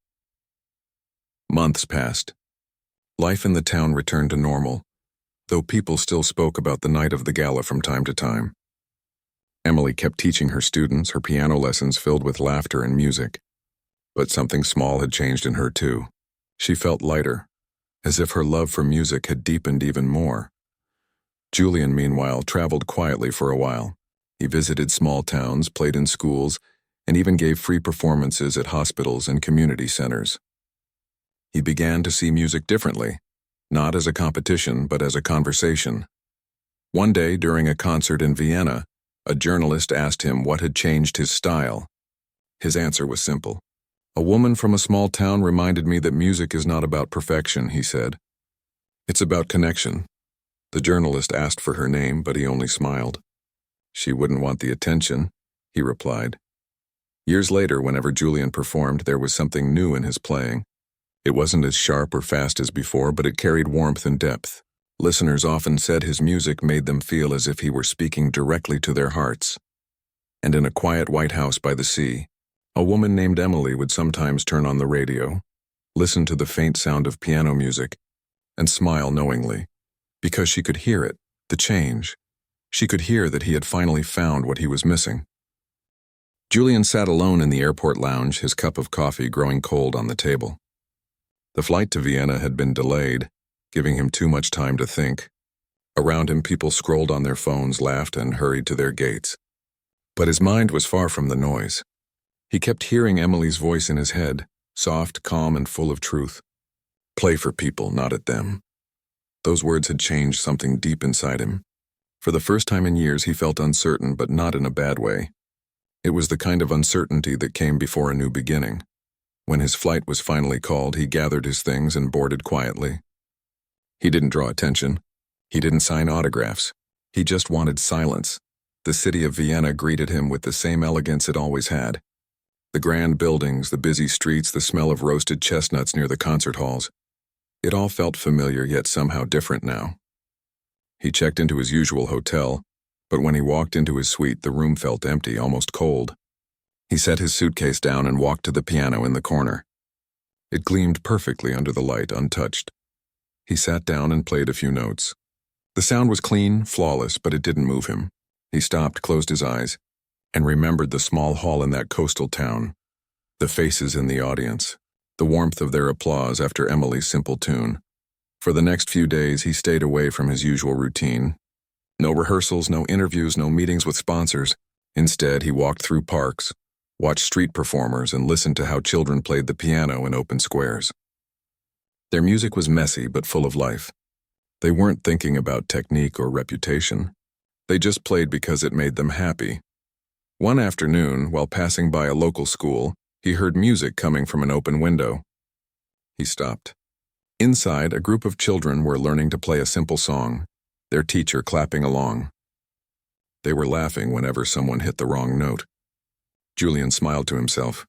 Months passed. Life in the town returned to normal, though people still spoke about the night of the gala from time to time. Emily kept teaching her students, her piano lessons filled with laughter and music. But something small had changed in her too. She felt lighter, as if her love for music had deepened even more. Julian, meanwhile, traveled quietly for a while. He visited small towns, played in schools, and even gave free performances at hospitals and community centers. He began to see music differently, not as a competition, but as a conversation. One day, during a concert in Vienna, a journalist asked him what had changed his style. His answer was simple. "A woman from a small town reminded me that music is not about perfection," he said. "It's about connection." The journalist asked for her name, but he only smiled. "She wouldn't want the attention," he replied. Years later, whenever Julian performed, there was something new in his playing. It wasn't as sharp or fast as before, but it carried warmth and depth. Listeners often said his music made them feel as if he were speaking directly to their hearts. And in a quiet white house by the sea, a woman named Emily would sometimes turn on the radio, listen to the faint sound of piano music, and smile knowingly, because she could hear it, the change. She could hear that he had finally found what he was missing. Julian sat alone in the airport lounge, his cup of coffee growing cold on the table. The flight to Vienna had been delayed, giving him too much time to think. Around him, people scrolled on their phones, laughed, and hurried to their gates. But his mind was far from the noise. He kept hearing Emily's voice in his head, soft, calm, and full of truth. "Play for people, not at them." Those words had changed something deep inside him. For the first time in years, he felt uncertain, but not in a bad way. It was the kind of uncertainty that came before a new beginning. When his flight was finally called, he gathered his things and boarded quietly. He didn't draw attention. He didn't sign autographs. He just wanted silence. The city of Vienna greeted him with the same elegance it always had. The grand buildings, the busy streets, the smell of roasted chestnuts near the concert halls. It all felt familiar, yet somehow different now. He checked into his usual hotel, but when he walked into his suite, the room felt empty, almost cold. He set his suitcase down and walked to the piano in the corner. It gleamed perfectly under the light, untouched. He sat down and played a few notes. The sound was clean, flawless, but it didn't move him. He stopped, closed his eyes, and remembered the small hall in that coastal town, the faces in the audience, the warmth of their applause after Emily's simple tune. For the next few days, he stayed away from his usual routine. No rehearsals, no interviews, no meetings with sponsors. Instead, he walked through parks, watched street performers, and listened to how children played the piano in open squares. Their music was messy but full of life. They weren't thinking about technique or reputation. They just played because it made them happy. One afternoon, while passing by a local school, he heard music coming from an open window. He stopped. Inside, a group of children were learning to play a simple song, their teacher clapping along. They were laughing whenever someone hit the wrong note. Julian smiled to himself.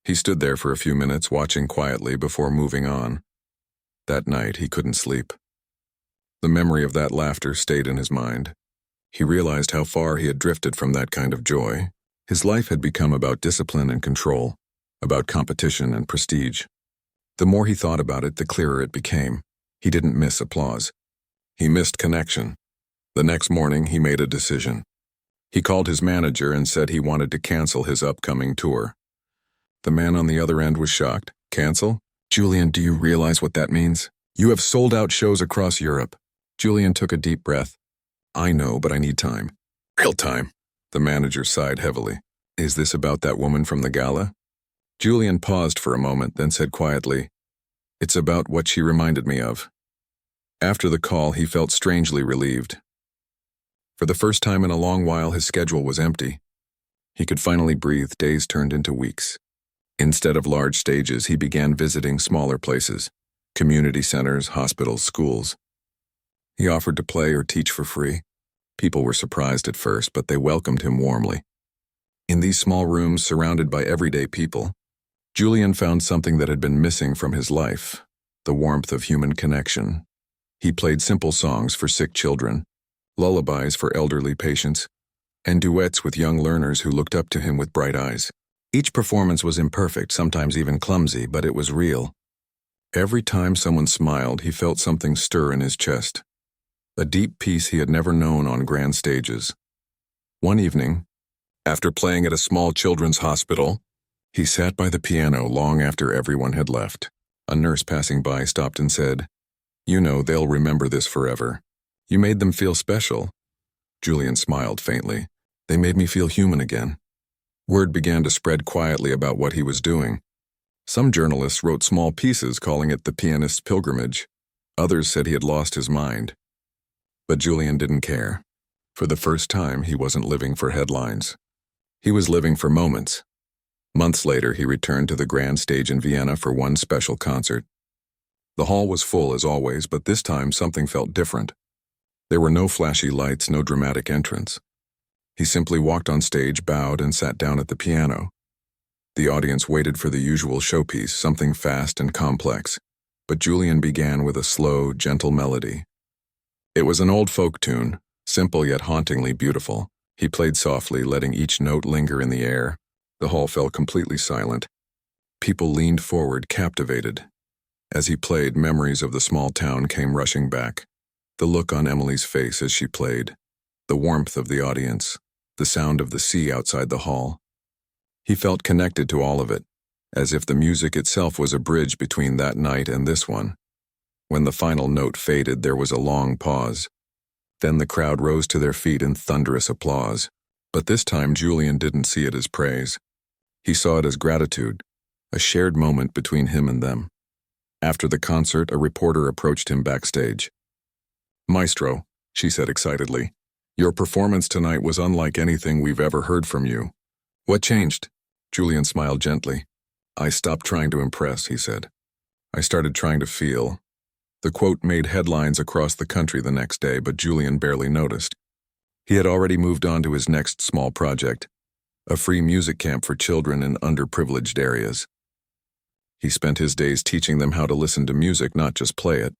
He stood there for a few minutes, watching quietly before moving on. That night, he couldn't sleep. The memory of that laughter stayed in his mind. He realized how far he had drifted from that kind of joy. His life had become about discipline and control, about competition and prestige. The more he thought about it, the clearer it became. He didn't miss applause. He missed connection. The next morning, he made a decision. He called his manager and said he wanted to cancel his upcoming tour. The man on the other end was shocked. "Cancel? Julian, do you realize what that means? You have sold out shows across Europe." Julian took a deep breath. "I know, but I need time." "Real time?" The manager sighed heavily. "Is this about that woman from the gala?" Julian paused for a moment, then said quietly, "It's about what she reminded me of." After the call, he felt strangely relieved. For the first time in a long while, his schedule was empty. He could finally breathe. Days turned into weeks. Instead of large stages, he began visiting smaller places, community centers, hospitals, schools. He offered to play or teach for free. People were surprised at first, but they welcomed him warmly. In these small rooms surrounded by everyday people, Julian found something that had been missing from his life, the warmth of human connection. He played simple songs for sick children, lullabies for elderly patients, and duets with young learners who looked up to him with bright eyes. Each performance was imperfect, sometimes even clumsy, but it was real. Every time someone smiled, he felt something stir in his chest, a deep peace he had never known on grand stages. One evening, after playing at a small children's hospital, he sat by the piano long after everyone had left. A nurse passing by stopped and said, "You know, they'll remember this forever. You made them feel special." Julian smiled faintly. "They made me feel human again." Word began to spread quietly about what he was doing. Some journalists wrote small pieces calling it the pianist's pilgrimage. Others said he had lost his mind. But Julian didn't care. For the first time, he wasn't living for headlines. He was living for moments. Months later, he returned to the grand stage in Vienna for one special concert. The hall was full as always, but this time something felt different. There were no flashy lights, no dramatic entrance. He simply walked on stage, bowed, and sat down at the piano. The audience waited for the usual showpiece, something fast and complex, but Julian began with a slow, gentle melody. It was an old folk tune, simple yet hauntingly beautiful. He played softly, letting each note linger in the air. The hall fell completely silent. People leaned forward, captivated. As he played, memories of the small town came rushing back. The look on Emily's face as she played, the warmth of the audience, the sound of the sea outside the hall. He felt connected to all of it, as if the music itself was a bridge between that night and this one. When the final note faded, there was a long pause. Then the crowd rose to their feet in thunderous applause. But this time Julian didn't see it as praise. He saw it as gratitude, a shared moment between him and them. After the concert, a reporter approached him backstage. "Maestro," she said excitedly, "your performance tonight was unlike anything we've ever heard from you." "What changed?" Julian smiled gently. "I stopped trying to impress," he said. "I started trying to feel." The quote made headlines across the country the next day, but Julian barely noticed. He had already moved on to his next small project, a free music camp for children in underprivileged areas. He spent his days teaching them how to listen to music, not just play it.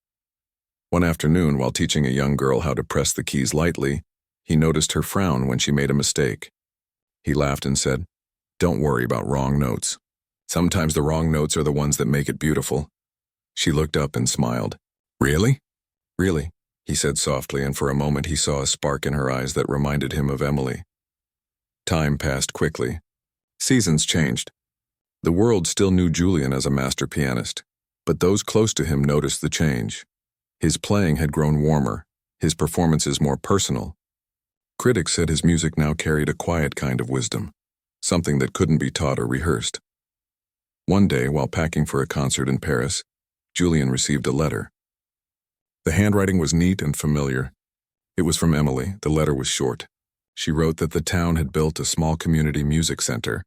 One afternoon, while teaching a young girl how to press the keys lightly, he noticed her frown when she made a mistake. He laughed and said, "Don't worry about wrong notes. Sometimes the wrong notes are the ones that make it beautiful." She looked up and smiled. "Really?" "Really," he said softly, and for a moment he saw a spark in her eyes that reminded him of Emily. Time passed quickly. Seasons changed. The world still knew Julian as a master pianist, but those close to him noticed the change. His playing had grown warmer, his performances more personal. Critics said his music now carried a quiet kind of wisdom, something that couldn't be taught or rehearsed. One day, while packing for a concert in Paris, Julian received a letter. The handwriting was neat and familiar. It was from Emily. The letter was short. She wrote that the town had built a small community music center,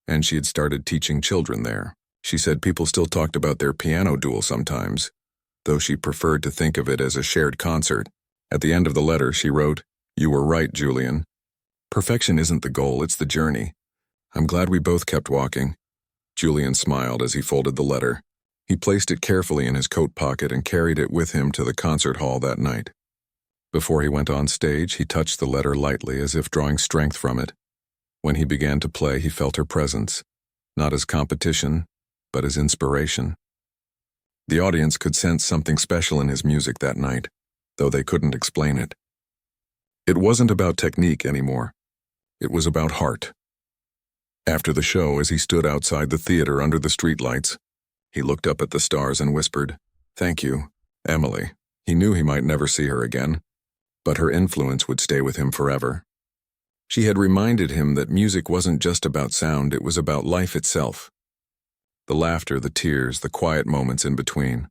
and she had started teaching children there. She said people still talked about their piano duel sometimes, though she preferred to think of it as a shared concert. At the end of the letter, she wrote, "You were right, Julian. Perfection isn't the goal, it's the journey. I'm glad we both kept walking." Julian smiled as he folded the letter. He placed it carefully in his coat pocket and carried it with him to the concert hall that night. Before he went on stage, he touched the letter lightly as if drawing strength from it. When he began to play, he felt her presence, not as competition, but as inspiration. The audience could sense something special in his music that night, though they couldn't explain it. It wasn't about technique anymore. It was about heart. After the show, as he stood outside the theater under the streetlights, he looked up at the stars and whispered, "Thank you, Emily." He knew he might never see her again, but her influence would stay with him forever. She had reminded him that music wasn't just about sound, it was about life itself. The laughter, the tears, the quiet moments in between.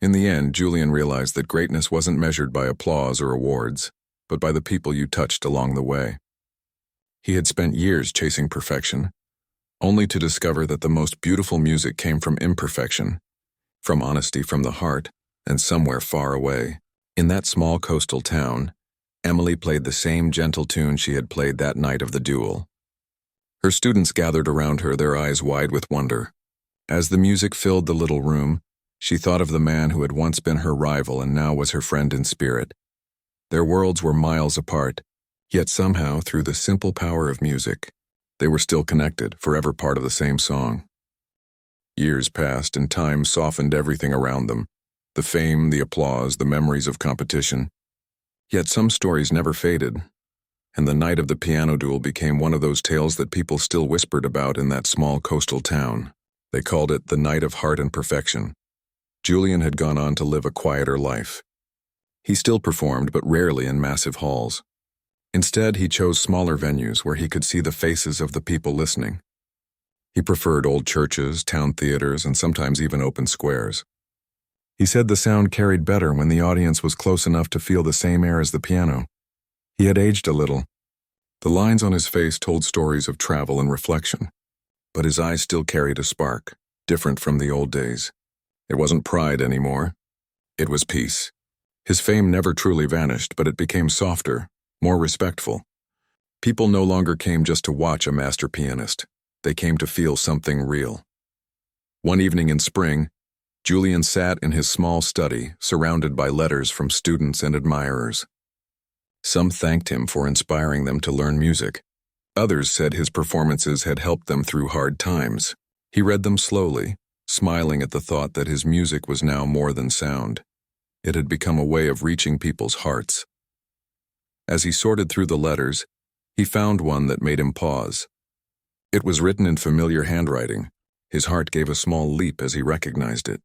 In the end, Julian realized that greatness wasn't measured by applause or awards, but by the people you touched along the way. He had spent years chasing perfection, only to discover that the most beautiful music came from imperfection, from honesty from the heart, and somewhere far away. In that small coastal town, Emily played the same gentle tune she had played that night of the duel. Her students gathered around her, their eyes wide with wonder. As the music filled the little room, she thought of the man who had once been her rival and now was her friend in spirit. Their worlds were miles apart, yet somehow, through the simple power of music, they were still connected, forever part of the same song. Years passed, and time softened everything around them, the fame, the applause, the memories of competition. Yet some stories never faded, and the night of the piano duel became one of those tales that people still whispered about in that small coastal town. They called it the night of heart and perfection. Julian had gone on to live a quieter life. He still performed, but rarely in massive halls. Instead, he chose smaller venues where he could see the faces of the people listening. He preferred old churches, town theaters, and sometimes even open squares. He said the sound carried better when the audience was close enough to feel the same air as the piano. He had aged a little. The lines on his face told stories of travel and reflection, but his eyes still carried a spark, different from the old days. It wasn't pride anymore. It was peace. His fame never truly vanished, but it became softer, more respectful. People no longer came just to watch a master pianist. They came to feel something real. One evening in spring, Julian sat in his small study, surrounded by letters from students and admirers. Some thanked him for inspiring them to learn music. Others said his performances had helped them through hard times. He read them slowly, smiling at the thought that his music was now more than sound. It had become a way of reaching people's hearts. As he sorted through the letters, he found one that made him pause. It was written in familiar handwriting. His heart gave a small leap as he recognized it.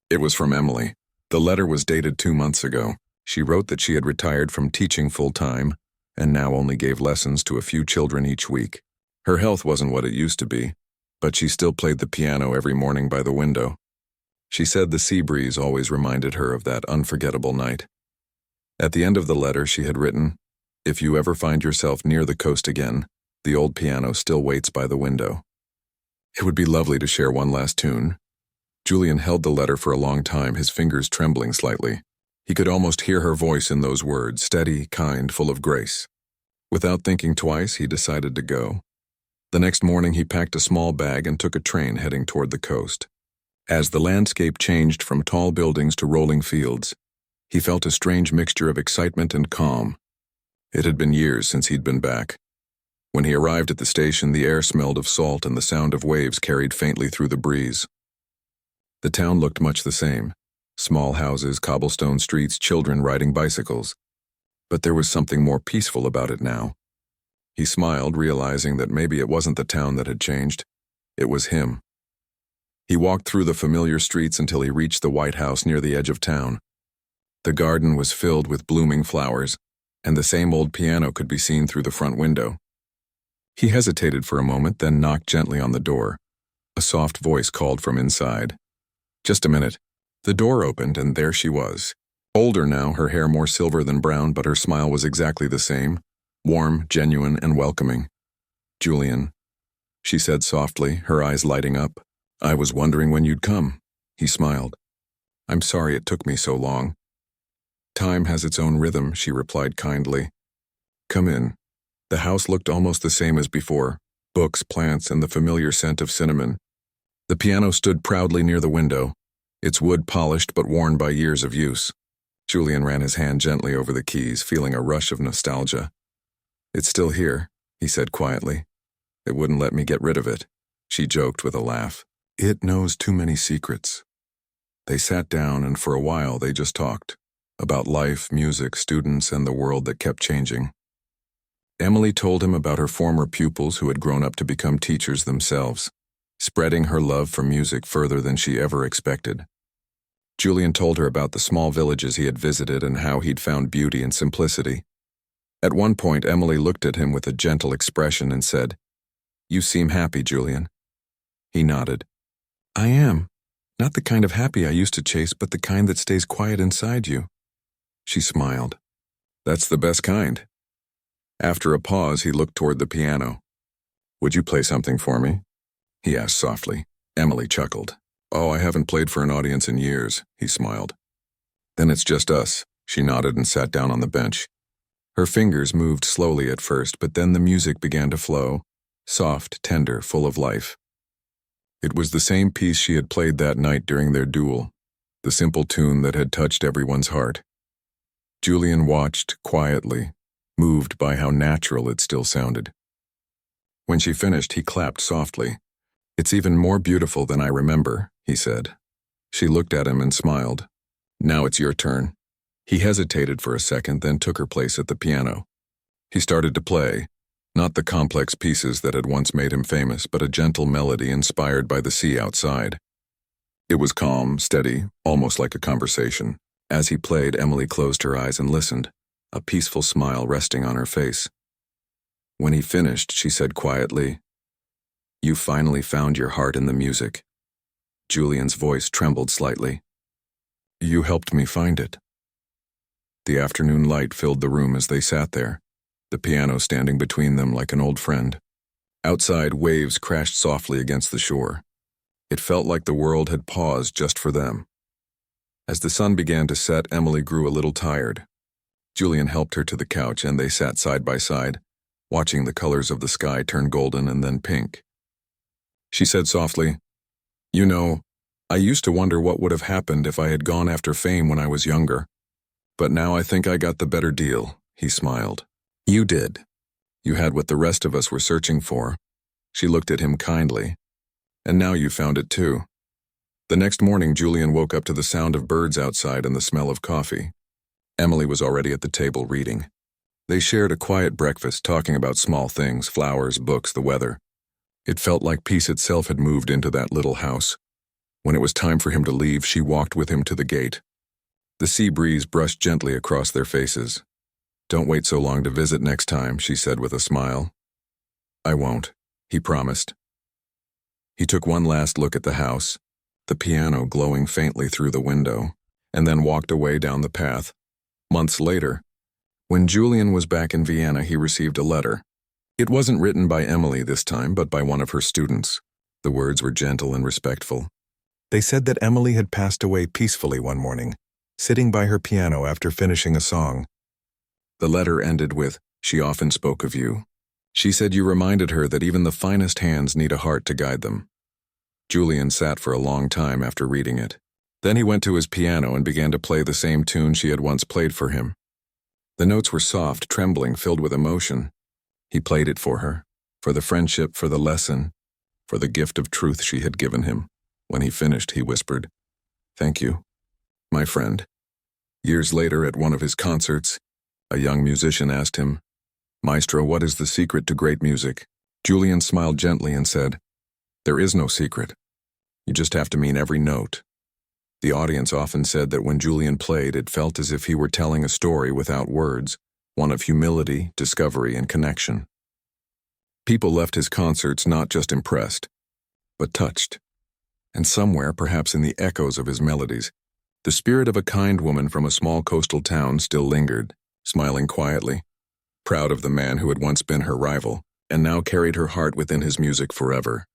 It was from Emily. The letter was dated 2 months ago. She wrote that she had retired from teaching full-time and now only gave lessons to a few children each week. Her health wasn't what it used to be, but she still played the piano every morning by the window. She said the sea breeze always reminded her of that unforgettable night. At the end of the letter, she had written, "If you ever find yourself near the coast again, the old piano still waits by the window." It would be lovely to share one last tune. Julian held the letter for a long time, his fingers trembling slightly. He could almost hear her voice in those words, steady, kind, full of grace. Without thinking twice, he decided to go. The next morning, he packed a small bag and took a train heading toward the coast. As the landscape changed from tall buildings to rolling fields, he felt a strange mixture of excitement and calm. It had been years since he'd been back. When he arrived at the station, the air smelled of salt and the sound of waves carried faintly through the breeze. The town looked much the same. Small houses, cobblestone streets, children riding bicycles. But there was something more peaceful about it now. He smiled, realizing that maybe it wasn't the town that had changed. It was him. He walked through the familiar streets until he reached the White House near the edge of town. The garden was filled with blooming flowers, and the same old piano could be seen through the front window. He hesitated for a moment, then knocked gently on the door. A soft voice called from inside. "Just a minute." The door opened, and there she was. Older now, her hair more silver than brown, but her smile was exactly the same, warm, genuine, and welcoming. "Julian," she said softly, her eyes lighting up. "I was wondering when you'd come." He smiled. "I'm sorry it took me so long." "Time has its own rhythm," she replied kindly. "Come in." The house looked almost the same as before, books, plants, and the familiar scent of cinnamon. The piano stood proudly near the window, its wood polished but worn by years of use. Julian ran his hand gently over the keys, feeling a rush of nostalgia. "It's still here," he said quietly. "It wouldn't let me get rid of it," she joked with a laugh. "It knows too many secrets." They sat down, and for a while they just talked. About life, music, students, and the world that kept changing. Emily told him about her former pupils who had grown up to become teachers themselves, spreading her love for music further than she ever expected. Julian told her about the small villages he had visited and how he'd found beauty in simplicity. At one point, Emily looked at him with a gentle expression and said, "You seem happy, Julian." He nodded. "I am. Not the kind of happy I used to chase, but the kind that stays quiet inside you." She smiled. "That's the best kind." After a pause, he looked toward the piano. "Would you play something for me?" he asked softly. Emily chuckled. "Oh, I haven't played for an audience in years," he smiled. "Then it's just us." She nodded and sat down on the bench. Her fingers moved slowly at first, but then the music began to flow, soft, tender, full of life. It was the same piece she had played that night during their duel, the simple tune that had touched everyone's heart. Julian watched quietly, moved by how natural it still sounded. When she finished, he clapped softly. "It's even more beautiful than I remember," he said. She looked at him and smiled. "Now it's your turn." He hesitated for a second, then took her place at the piano. He started to play, not the complex pieces that had once made him famous, but a gentle melody inspired by the sea outside. It was calm, steady, almost like a conversation. As he played, Emily closed her eyes and listened, a peaceful smile resting on her face. When he finished, she said quietly, "You finally found your heart in the music." Julian's voice trembled slightly. "You helped me find it." The afternoon light filled the room as they sat there, the piano standing between them like an old friend. Outside, waves crashed softly against the shore. It felt like the world had paused just for them. As the sun began to set, Emily grew a little tired. Julian helped her to the couch, and they sat side by side, watching the colors of the sky turn golden and then pink. She said softly, "You know, I used to wonder what would have happened if I had gone after fame when I was younger. But now I think I got the better deal," he smiled. "You did. You had what the rest of us were searching for." She looked at him kindly. "And now you found it too." The next morning, Julian woke up to the sound of birds outside and the smell of coffee. Emily was already at the table reading. They shared a quiet breakfast, talking about small things, flowers, books, the weather. It felt like peace itself had moved into that little house. When it was time for him to leave, she walked with him to the gate. The sea breeze brushed gently across their faces. "Don't wait so long to visit next time," she said with a smile. "I won't," he promised. He took one last look at the house, the piano glowing faintly through the window, and then walked away down the path. Months later, when Julian was back in Vienna, he received a letter. It wasn't written by Emily this time, but by one of her students. The words were gentle and respectful. They said that Emily had passed away peacefully one morning, sitting by her piano after finishing a song. The letter ended with, "She often spoke of you. She said you reminded her that even the finest hands need a heart to guide them." Julian sat for a long time after reading it. Then he went to his piano and began to play the same tune she had once played for him. The notes were soft, trembling, filled with emotion. He played it for her, for the friendship, for the lesson, for the gift of truth she had given him. When he finished, he whispered, "Thank you, my friend." Years later, at one of his concerts, a young musician asked him, "Maestro, what is the secret to great music?" Julian smiled gently and said, "There is no secret. You just have to mean every note." The audience often said that when Julian played, it felt as if he were telling a story without words, one of humility, discovery, and connection. People left his concerts not just impressed, but touched. And somewhere, perhaps in the echoes of his melodies, the spirit of a kind woman from a small coastal town still lingered, smiling quietly, proud of the man who had once been her rival, and now carried her heart within his music forever.